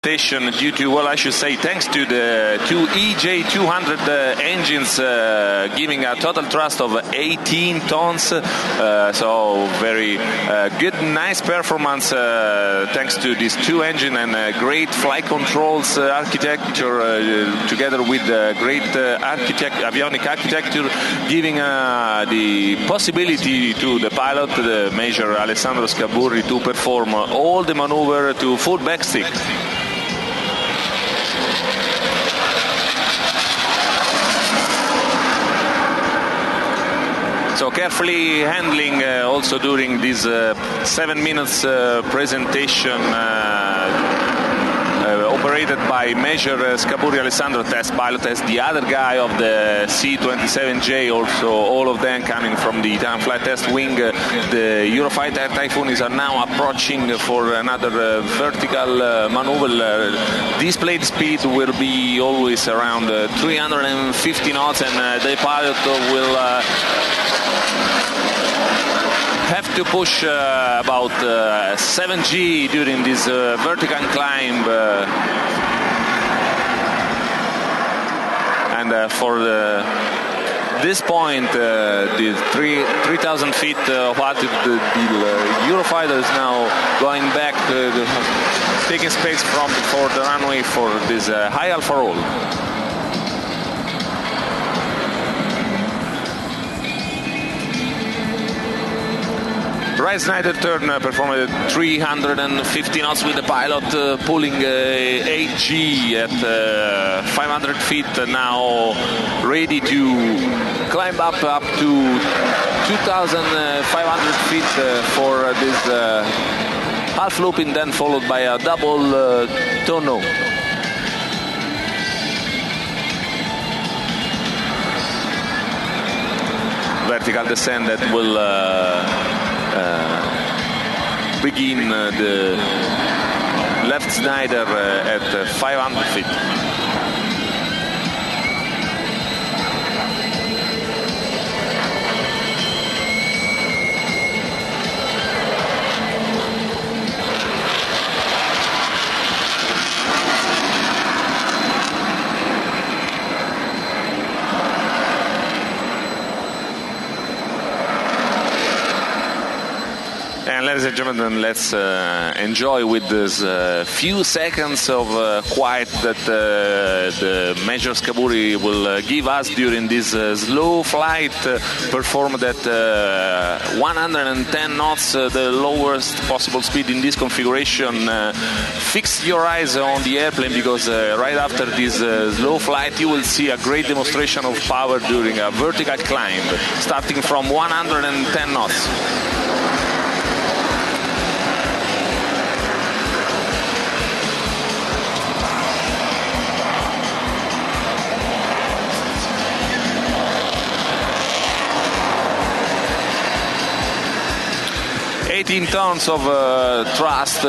presentation due to, well, I should say, thanks to the two EJ200 engines giving a total thrust of 18 tons. So very good, nice performance thanks to these two engines and great flight controls architecture together with great avionic architecture, giving the possibility to the pilot, the Major Alessandro Scaburri, to perform all the maneuver to full backstick. So carefully handling also during this 7 minutes presentation operated by Major Scaburri Alessandro, test pilot, as the other guy of the C-27J, also all of them coming from the Italian flight test wing. The Eurofighter Typhoon is now approaching for another vertical maneuver. Displayed speed will be always around 350 knots, and the pilot will have to push about 7G during this vertical climb. And for this point, the 3,000 feet of altitude, the Eurofighter is now going back, taking space for the runway for this high alpha roll. Right Snyder turn performed at 350 knots with the pilot pulling 8G at 500 feet, now ready to climb up to 2,500 feet for this half looping, then followed by a double tonneau. Vertical descent that will begin the left Snyder at 500 feet. And ladies and gentlemen, let's enjoy with this few seconds of quiet that the Major Scaburri will give us during this slow flight performed at 110 knots, the lowest possible speed in this configuration. Fix your eyes on the airplane, because right after this slow flight you will see a great demonstration of power during a vertical climb, starting from 110 knots. $18 tons of thrust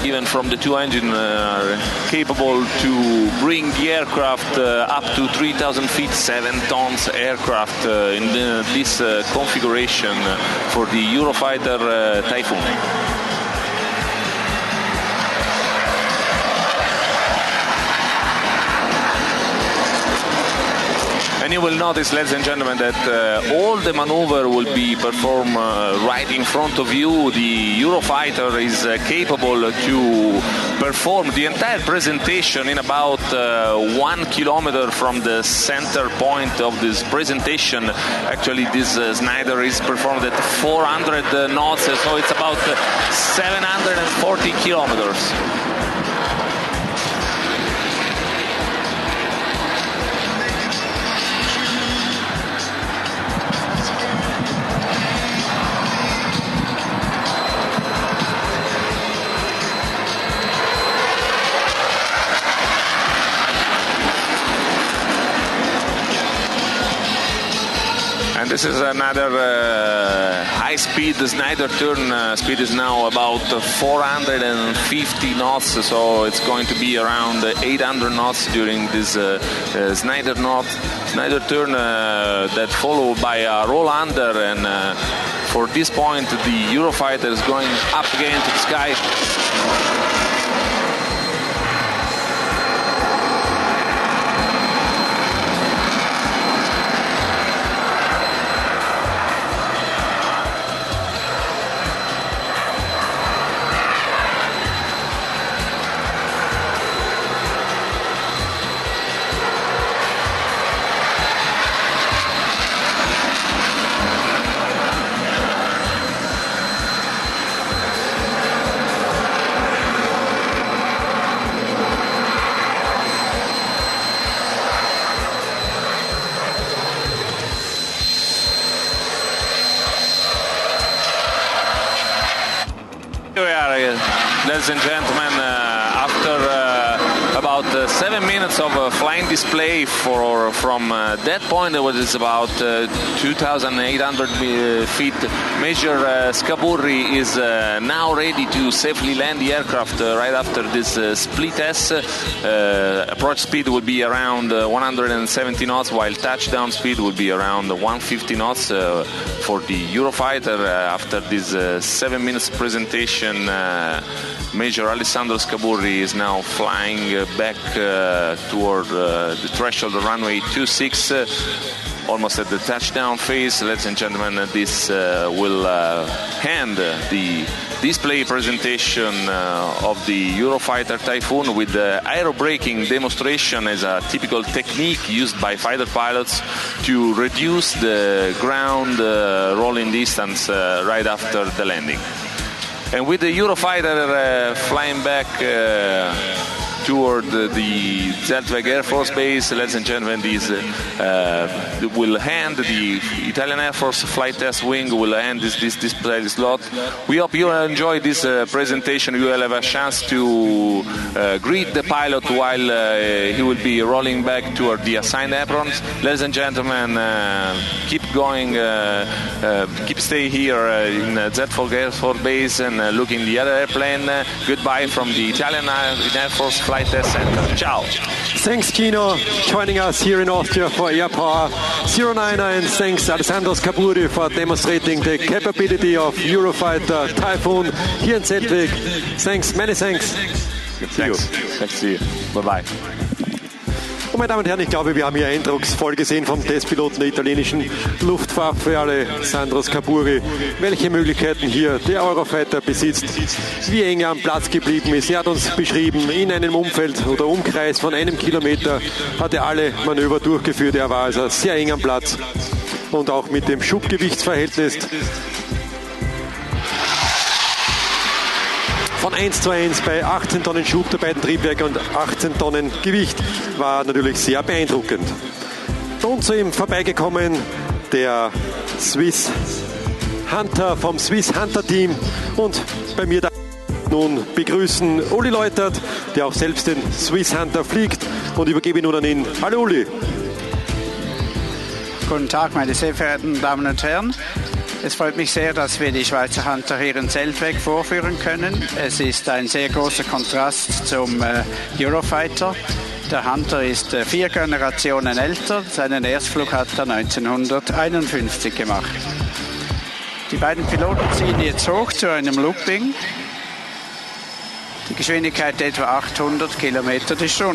given from the two engines are capable to bring the aircraft up to 3,000 feet, 7 tons aircraft in this configuration for the Eurofighter Typhoon. And you will notice, ladies and gentlemen, that all the maneuver will be performed right in front of you. The Eurofighter is capable to perform the entire presentation in about 1 kilometer from the center point of this presentation. Actually, this Snyder is performed at 400 knots, so it's about 740 kilometers. And this is another high-speed Snyder turn. Speed is now about 450 knots, so it's going to be around 800 knots during this Snyder turn that followed by a roll under. And for this point, the Eurofighter is going up again to the sky. ladies and gentlemen, after about 7 minutes of flying display from that point, it was about 2,800 feet. Major Scaburri is now ready to safely land the aircraft right after this split test. Approach speed will be around 170 knots, while touchdown speed will be around 150 knots for the Eurofighter. After this 7 minutes presentation, Major Alessandro Scaburri is now flying back toward the threshold of runway 26, almost at the touchdown phase. Ladies and gentlemen, this will end the display presentation of the Eurofighter Typhoon with the aerobraking demonstration as a typical technique used by fighter pilots to reduce the ground rolling distance right after the landing. And with the Eurofighter flying back toward the Zeltweg Air Force Base, ladies and gentlemen, this will end the Italian Air Force Flight Test Wing, will end this display slot. We hope you enjoy this presentation. You will have a chance to greet the pilot while he will be rolling back toward the assigned aprons. Ladies and gentlemen, keep going, keep stay here in Zeltweg Air Force Base and look in the other airplane. Goodbye from the Italian Air Force Flight Test Center. Ciao. Thanks, Gino, joining us here in Austria for Airpower 099. Thanks, Alessandro Scaburri, for demonstrating the capability of Eurofighter Typhoon here in Zeltweg. Thanks, many thanks. Thanks. Thanks to you. Bye-bye. Und meine Damen und Herren, ich glaube, wir haben hier eindrucksvoll gesehen vom Testpiloten der italienischen Luftwaffe, Alessandro Scaburri, welche Möglichkeiten hier der Eurofighter besitzt, wie eng er am Platz geblieben ist. Er hat uns beschrieben, in einem Umfeld oder Umkreis von 1 Kilometer hat er alle Manöver durchgeführt. Er war also sehr eng am Platz und auch mit dem Schubgewichtsverhältnis von 1:1 bei 18 Tonnen Schub der beiden Triebwerke und 18 Tonnen Gewicht war natürlich sehr beeindruckend. Und zu ihm vorbeigekommen der Swiss Hunter vom Swiss Hunter Team und bei mir da nun begrüßen Uli Leutert, der auch selbst den Swiss Hunter fliegt, und übergebe nun an ihn. Hallo Uli. Guten Tag, meine sehr verehrten Damen und Herren. Es freut mich sehr, dass wir die Schweizer Hunter hier in Zeltweg vorführen können. Es ist ein sehr großer Kontrast zum Eurofighter. Der Hunter ist 4 Generationen älter. Seinen Erstflug hat er 1951 gemacht. Die beiden Piloten ziehen jetzt hoch zu einem Looping. Die Geschwindigkeit etwa 800 Kilometer die Stunde.